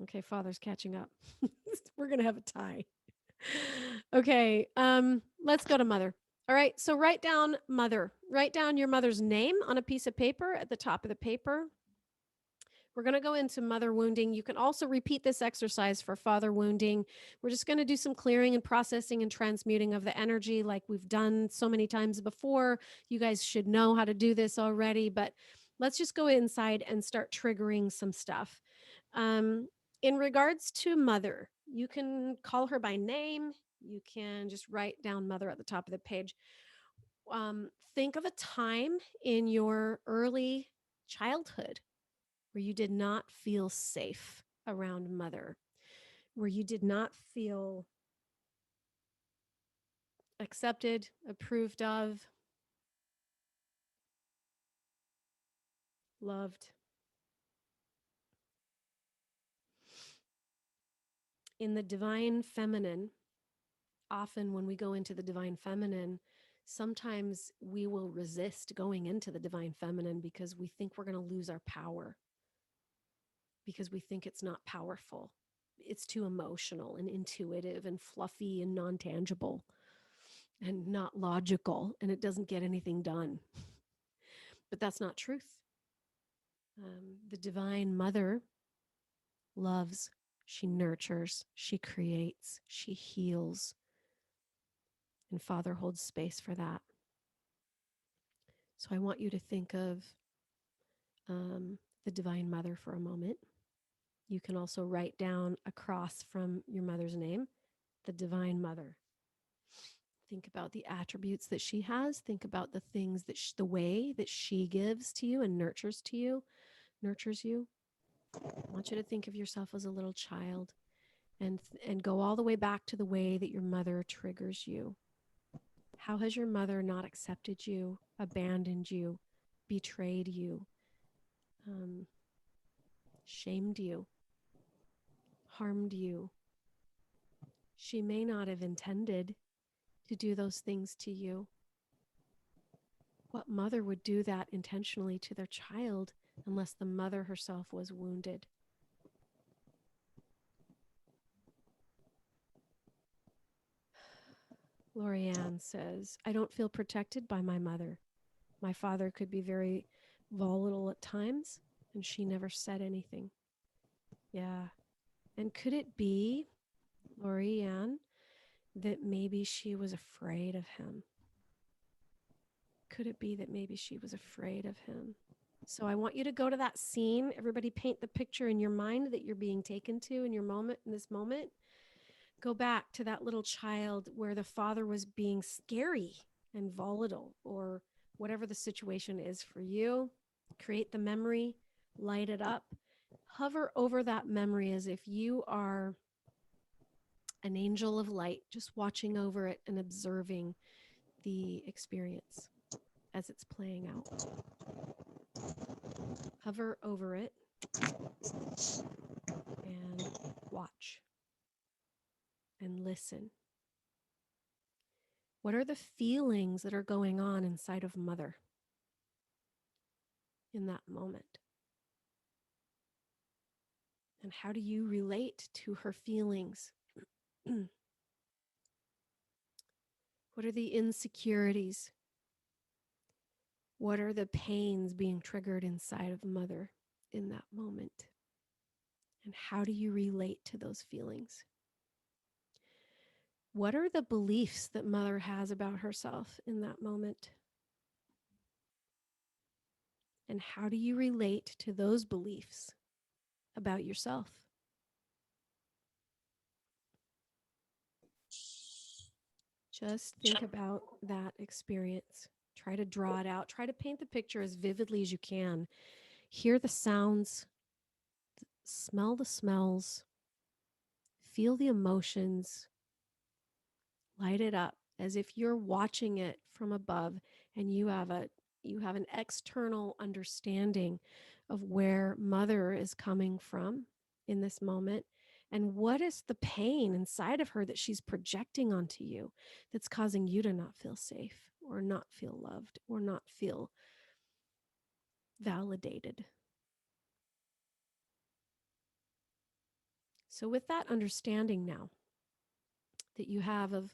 Okay, father's catching up. We're going to have a tie. Okay, let's go to mother. All right, so write down mother. Write down your mother's name on a piece of paper at the top of the paper. We're going to go into mother wounding. You can also repeat this exercise for father wounding. We're just going to do some clearing and processing and transmuting of the energy like we've done so many times before. You guys should know how to do this already, but let's just go inside and start triggering some stuff. In regards to mother, you can call her by name. You can just write down mother at the top of the page. Think of a time in your early childhood where you did not feel safe around mother, where you did not feel accepted, approved of, loved. In the divine feminine, often when we go into the divine feminine, sometimes we will resist going into the divine feminine because we think we're going to lose our power, because we think it's not powerful. It's too emotional and intuitive and fluffy and non-tangible and not logical, and it doesn't get anything done. But that's not truth. The divine mother loves, she nurtures, she creates, she heals, and Father holds space for that. So I want you to think of the divine mother for a moment. You can also write down across from your mother's name, the divine mother. Think about the attributes that she has. Think about the things that the way that she gives to you and nurtures you. I want you to think of yourself as a little child and go all the way back to the way that your mother triggers you. How has your mother not accepted you, abandoned you, betrayed you, shamed you, harmed you? She may not have intended to do those things to you. What mother would do that intentionally to their child unless the mother herself was wounded? Lorianne says, I don't feel protected by my mother. My father could be very volatile at times, and she never said anything. Yeah. And could it be, Lorianne, that maybe she was afraid of him? Could it be that maybe she was afraid of him? So I want you to go to that scene. Everybody paint the picture in your mind that you're being taken to in this moment. Go back to that little child where the father was being scary and volatile, or whatever the situation is for you. Create the memory, light it up, hover over that memory as if you are an angel of light, just watching over it and observing the experience as it's playing out. Hover over it and watch and listen. What are the feelings that are going on inside of Mother in that moment? And how do you relate to her feelings? What are the insecurities? What are the pains being triggered inside of Mother in that moment? And how do you relate to those feelings? What are the beliefs that Mother has about herself in that moment? And how do you relate to those beliefs about yourself? Just think about that experience. Try to draw it out. Try to paint the picture as vividly as you can. Hear the sounds, smell the smells, feel the emotions, light it up as if you're watching it from above and you have an external understanding of where Mother is coming from in this moment, and what is the pain inside of her that she's projecting onto you that's causing you to not feel safe or not feel loved or not feel validated. So with that understanding now that you have of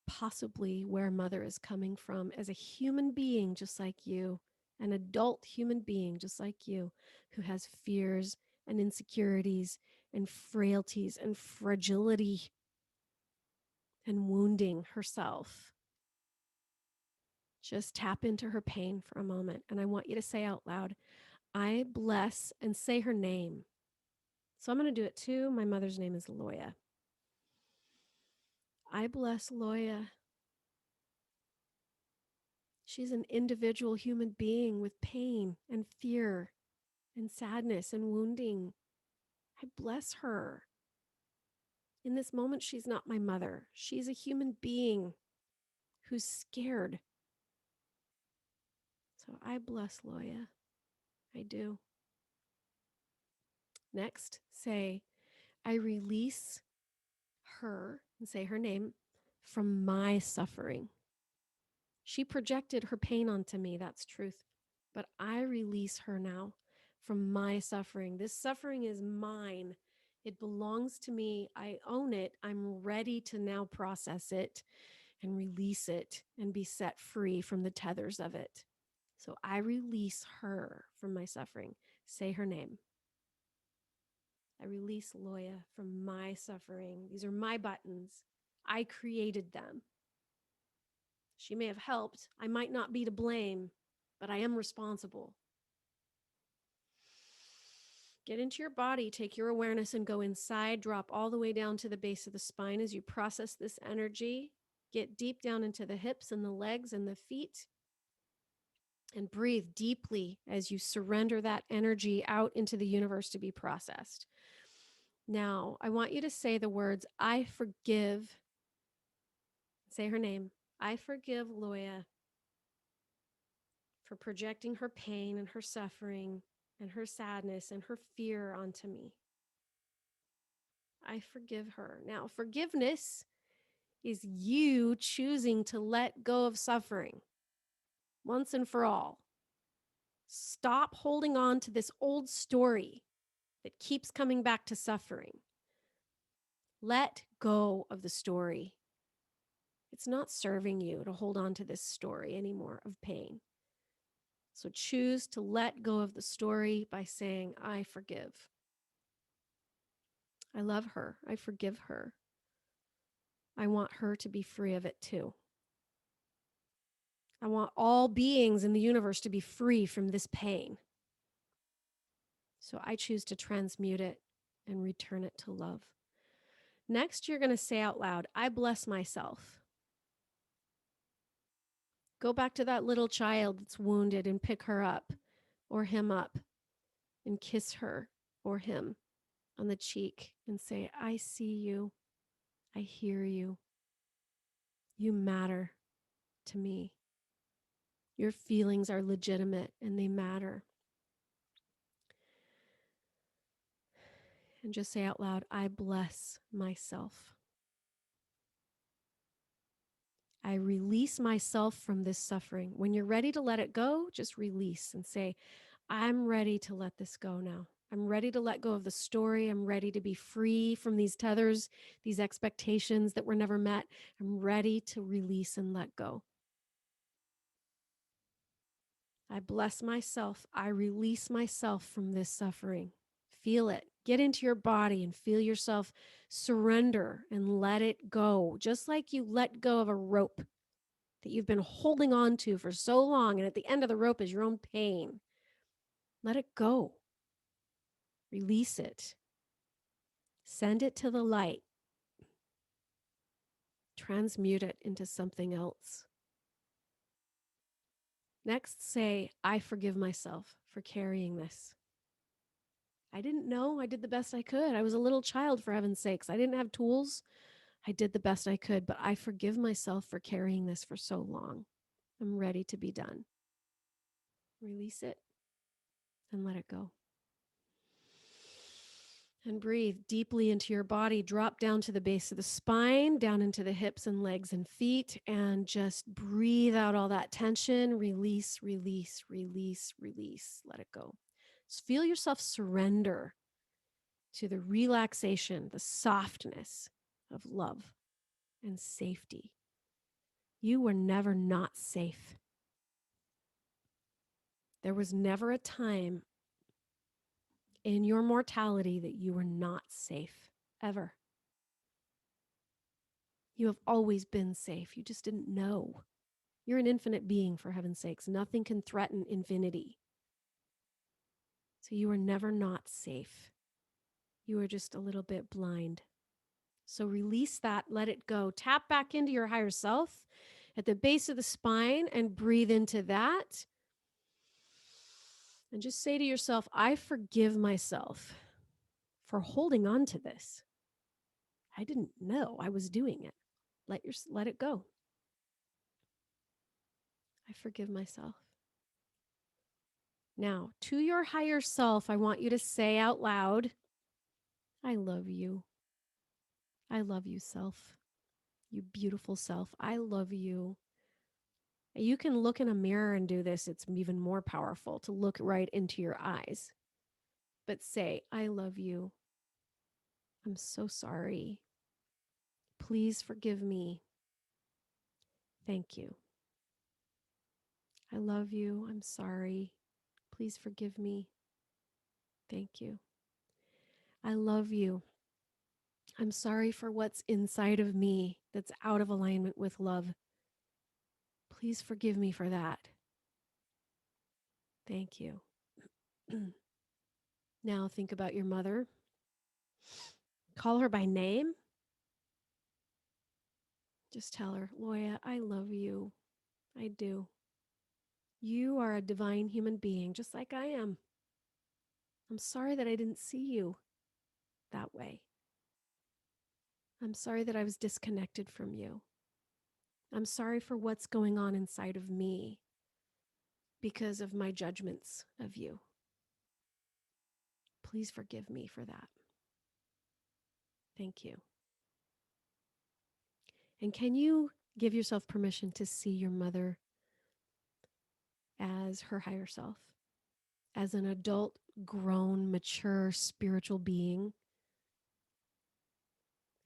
possibly where Mother is coming from as a human being just like you, an adult human being just like you, who has fears and insecurities and frailties and fragility and wounding herself. Just tap into her pain for a moment. And I want you to say out loud, I bless, and say her name. So I'm going to do it too. My mother's name is Loya. I bless Loya. She's an individual human being with pain and fear and sadness and wounding. I bless her. In this moment, she's not my mother. She's a human being who's scared. So I bless Loya. I do. Next, say, I release her, and say her name, from my suffering. She projected her pain onto me, that's truth. But I release her now from my suffering. This suffering is mine. It belongs to me. I own it. I'm ready to now process it and release it and be set free from the tethers of it. So I release her from my suffering. Say her name. I release Loya from my suffering. These are my buttons. I created them. She may have helped. I might not be to blame, but I am responsible. Get into your body, take your awareness and go inside, drop all the way down to the base of the spine as you process this energy. Get deep down into the hips and the legs and the feet. And breathe deeply as you surrender that energy out into the universe to be processed. Now, I want you to say the words, I forgive. Say her name. I forgive Loya for projecting her pain and her suffering and her sadness and her fear onto me. I forgive her. Now, forgiveness is you choosing to let go of suffering once and for all. Stop holding on to this old story that keeps coming back to suffering. Let go of the story. It's not serving you to hold on to this story anymore of pain. So choose to let go of the story by saying, I forgive. I love her. I forgive her. I want her to be free of it too. I want all beings in the universe to be free from this pain. So I choose to transmute it and return it to love. Next, you're going to say out loud, I bless myself. Go back to that little child that's wounded and pick her up or him up and kiss her or him on the cheek and say, I see you. I hear you. You matter to me. Your feelings are legitimate and they matter. And just say out loud, I bless myself. I release myself from this suffering. When you're ready to let it go, just release and say, I'm ready to let this go now. I'm ready to let go of the story. I'm ready to be free from these tethers, these expectations that were never met. I'm ready to release and let go. I bless myself. I release myself from this suffering. Feel it. Get into your body and feel yourself surrender and let it go. Just like you let go of a rope that you've been holding on to for so long, and at the end of the rope is your own pain. Let it go. Release it. Send it to the light. Transmute it into something else. Next, say, I forgive myself for carrying this. I didn't know. I did the best I could. I was a little child, for heaven's sakes. I didn't have tools. I did the best I could, but I forgive myself for carrying this for so long. I'm ready to be done. Release it and let it go. And breathe deeply into your body. Drop down to the base of the spine, down into the hips and legs and feet, and just breathe out all that tension. Release, release, release, release. Let it go. Just feel yourself surrender to the relaxation, the softness of love and safety. You were never not safe. There was never a time in your mortality that you were not safe, ever. You have always been safe. You just didn't know. You're an infinite being, for heaven's sakes. Nothing can threaten infinity. So you were never not safe. You were just a little bit blind. So release that, let it go. Tap back into your higher self at the base of the spine and breathe into that. And just say to yourself, I forgive myself for holding on to this. I didn't know I was doing it. Let it go. I forgive myself. Now, to your higher self, I want you to say out loud, I love you. I love you, self. You beautiful self. I love you. You can look in a mirror and do this. It's even more powerful to look right into your eyes. But say, I love you. I'm so sorry. Please forgive me. Thank you. I love you. I'm sorry. Please forgive me. Thank you. I love you. I'm sorry for what's inside of me that's out of alignment with love. Please forgive me for that. Thank you. Now think about your mother. Call her by name. Just tell her, Loya, I love you. I do. You are a divine human being, just like I am. I'm sorry that I didn't see you that way. I'm sorry that I was disconnected from you. I'm sorry for what's going on inside of me because of my judgments of you. Please forgive me for that. Thank you. And can you give yourself permission to see your mother as her higher self, as an adult, grown, mature, spiritual being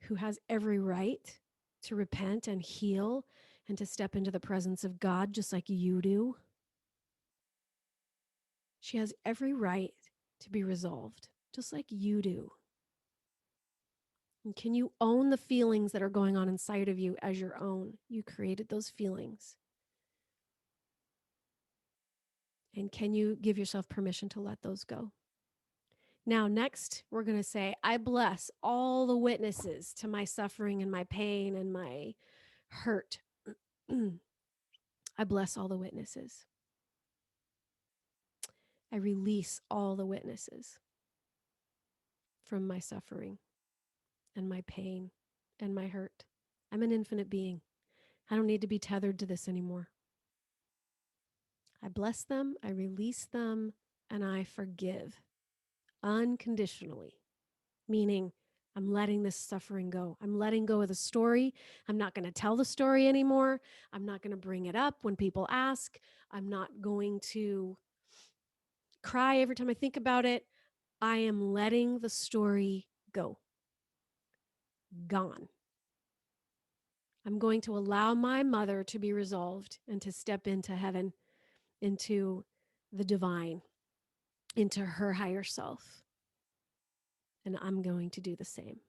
who has every right to repent and heal and to step into the presence of God just like you do? She has every right to be resolved just like you do. And can you own the feelings that are going on inside of you as your own? You created those feelings. And can you give yourself permission to let those go? Now, next, we're going to say, I bless all the witnesses to my suffering and my pain and my hurt. I bless all the witnesses. I release all the witnesses from my suffering and my pain and my hurt. I'm an infinite being. I don't need to be tethered to this anymore. I bless them, I release them, and I forgive unconditionally, meaning I'm letting this suffering go. I'm letting go of the story. I'm not going to tell the story anymore. I'm not going to bring it up when people ask. I'm not going to cry every time I think about it. I am letting the story go. Gone. I'm going to allow my mother to be resolved and to step into heaven, into the divine, into her higher self. And I'm going to do the same.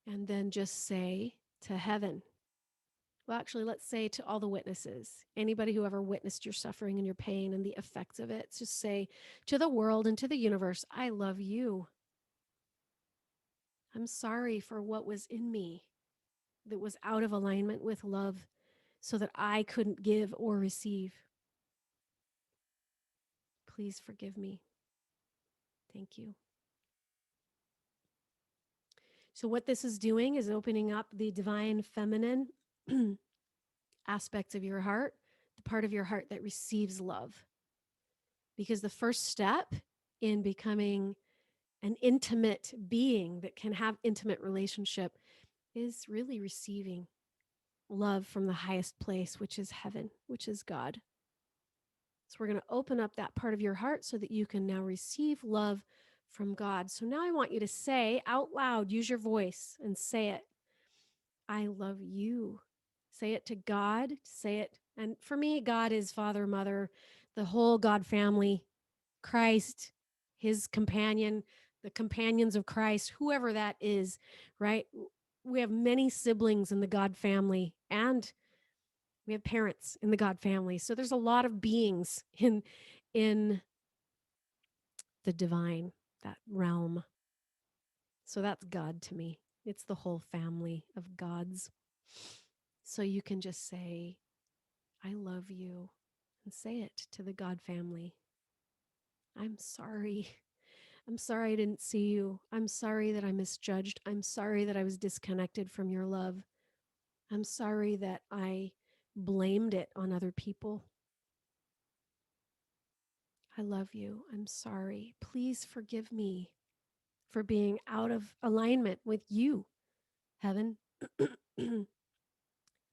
And then just say to heaven, well, actually, let's say to all the witnesses, anybody who ever witnessed your suffering and your pain and the effects of it, just say to the world and to the universe, I love you. I'm sorry for what was in me that was out of alignment with love so that I couldn't give or receive. Please forgive me. Thank you. So, what this is doing is opening up the divine feminine aspects of your heart, the part of your heart that receives love. Because the first step in becoming an intimate being that can have intimate relationship is really receiving love from the highest place, which is heaven, which is God. So we're going to open up that part of your heart so that you can now receive love from God. So now I want you to say out loud, use your voice and say it. I love you. Say it to God, say it. And for me, God is Father, Mother, the whole God family, Christ, his companion, the companions of Christ, whoever that is, right? We have many siblings in the God family and we have parents in the God family. So there's a lot of beings in the divine, that realm. So that's God to me. It's the whole family of gods. So you can just say, I love you, and say it to the God family. I'm sorry. I'm sorry I didn't see you. I'm sorry that I misjudged. I'm sorry that I was disconnected from your love. I'm sorry that I blamed it on other people. I love you. I'm sorry. Please forgive me for being out of alignment with you, heaven.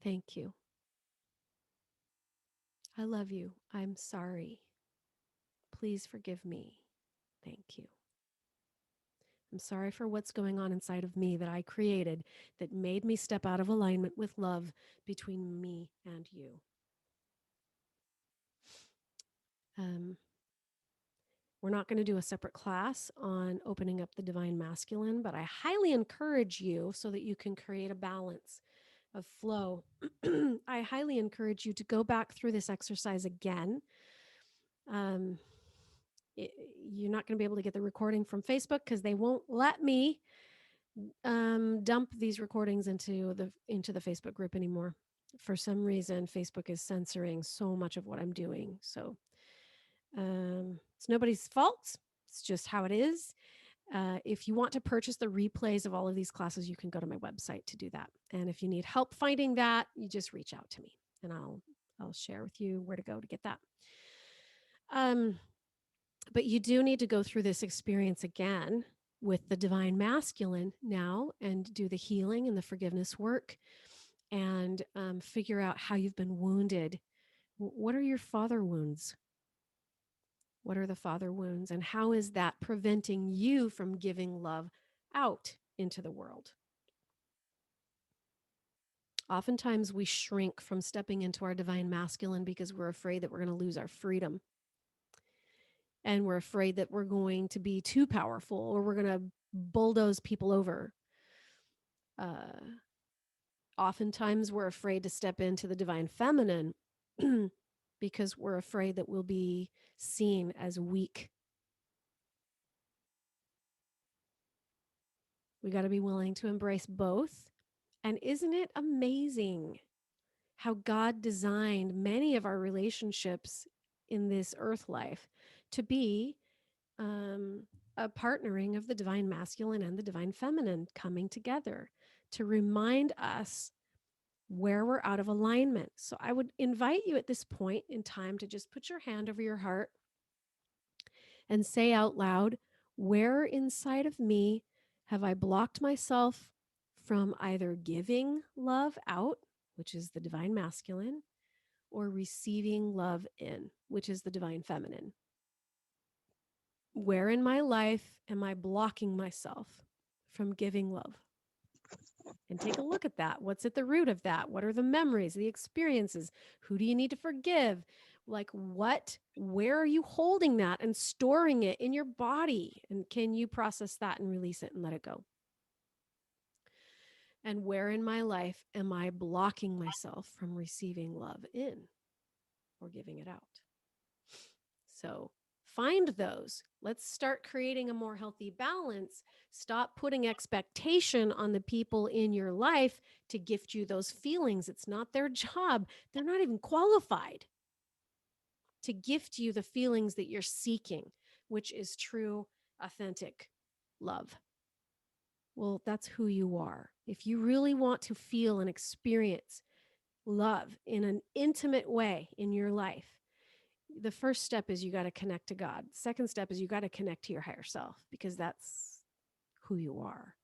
Thank you. I love you. I'm sorry. Please forgive me. Thank you. I'm sorry for what's going on inside of me that I created that made me step out of alignment with love between me and you. Um, we're not going to do a separate class on opening up the divine masculine, but I highly encourage you so that you can create a balance of flow. I highly encourage you to go back through this exercise again. Um, you're not going to be able to get the recording from Facebook because they won't let me dump these recordings into the Facebook group anymore. For some reason, Facebook is censoring so much of what I'm doing. So it's nobody's fault. It's just how it is. If you want to purchase the replays of all of these classes, you can go to my website to do that. And if you need help finding that, you just reach out to me, and I'll share with you where to go to get that. But you do need to go through this experience again with the divine masculine now and do the healing and the forgiveness work and figure out how you've been wounded. What are your father wounds? What are the father wounds? And how is that preventing you from giving love out into the world? Oftentimes we shrink from stepping into our divine masculine because we're afraid that we're going to lose our freedom. And we're afraid that we're going to be too powerful or we're going to bulldoze people over. Oftentimes we're afraid to step into the divine feminine because we're afraid that we'll be seen as weak. We got to be willing to embrace both. And isn't it amazing how God designed many of our relationships in this earth life to be a partnering of the divine masculine and the divine feminine coming together to remind us where we're out of alignment. So I would invite you at this point in time to just put your hand over your heart and say out loud, where inside of me have I blocked myself from either giving love out, which is the divine masculine, or receiving love in, which is the divine feminine? Where in my life am I blocking myself from giving love? And take a look at that. What's at the root of that? What are the memories, the experiences? Who do you need to forgive? Like, where are you holding that and storing it in your body? And can you process that and release it and let it go? And where in my life am I blocking myself from receiving love in or giving it out? So find those. Let's start creating a more healthy balance. Stop putting expectation on the people in your life to gift you those feelings. It's not their job. They're not even qualified to gift you the feelings that you're seeking, which is true, authentic love. Well, that's who you are. If you really want to feel and experience love in an intimate way in your life, the first step is you got to connect to God. Second step is you got to connect to your higher self, because that's who you are.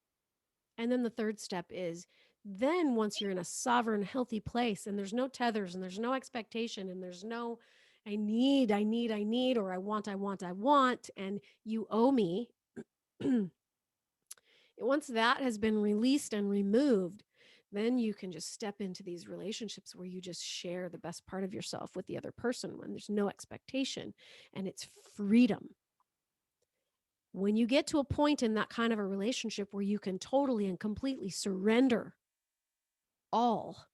And then the third step is, then once you're in a sovereign, healthy place and there's no tethers and there's no expectation and there's no I need, or I want, and you owe me. Once that has been released and removed, then you can just step into these relationships where you just share the best part of yourself with the other person when there's no expectation, and it's freedom. When you get to a point in that kind of a relationship where you can totally and completely surrender all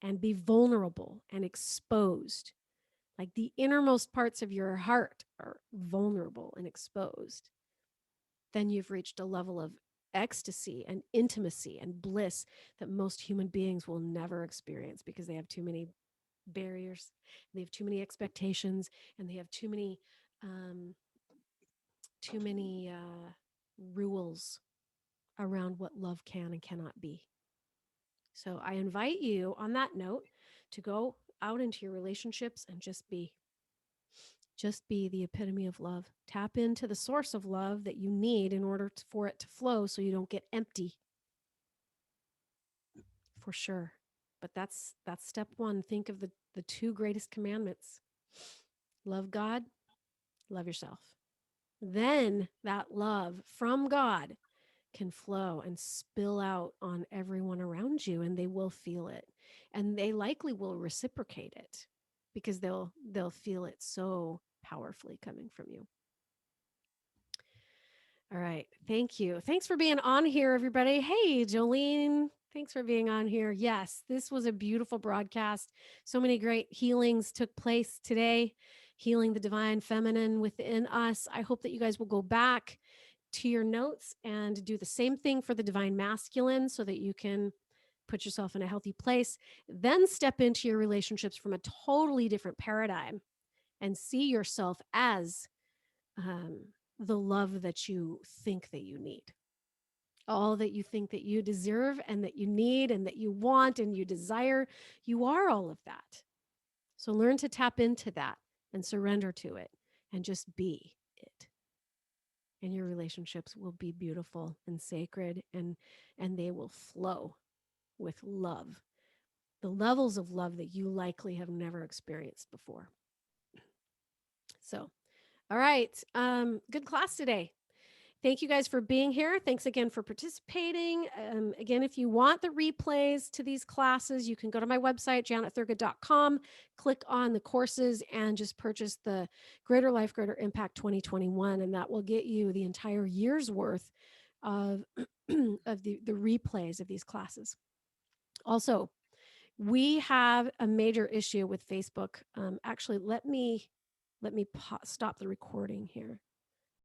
and be vulnerable and exposed, like the innermost parts of your heart are vulnerable and exposed, then you've reached a level of ecstasy and intimacy and bliss that most human beings will never experience, because they have too many barriers, they have too many expectations, and they have too many rules around what love can and cannot be. So I invite you on that note to go out into your relationships and just be the epitome of love. Tap into the source of love that you need in order for it to flow, so you don't get empty. For sure. But that's step one. Think of the two greatest commandments. Love God, love yourself. Then that love from God can flow and spill out on everyone around you, and they will feel it. And they likely will reciprocate it, because they'll feel it so powerfully coming from you. All right. Thank you. Thanks for being on here, everybody. Hey, Jolene. Thanks for being on here. Yes, this was a beautiful broadcast. So many great healings took place today, healing the divine feminine within us. I hope that you guys will go back to your notes and do the same thing for the divine masculine, so that you can put yourself in a healthy place. Then step into your relationships from a totally different paradigm and see yourself as the love that you think that you need. All that you think that you deserve and that you need and that you want and you desire, you are all of that. So learn to tap into that and surrender to it and just be it. And your relationships will be beautiful and sacred, and they will flow with love, the levels of love that you likely have never experienced before. So, all right. Good class today. Thank you guys for being here. Thanks again for participating. Again, if you want the replays to these classes, you can go to my website, janetthurgood.com, click on the courses, and just purchase the Greater Life, Greater Impact 2021, and that will get you the entire year's worth of, of the replays of these classes. Also, we have a major issue with Facebook. Actually, let me stop the recording here.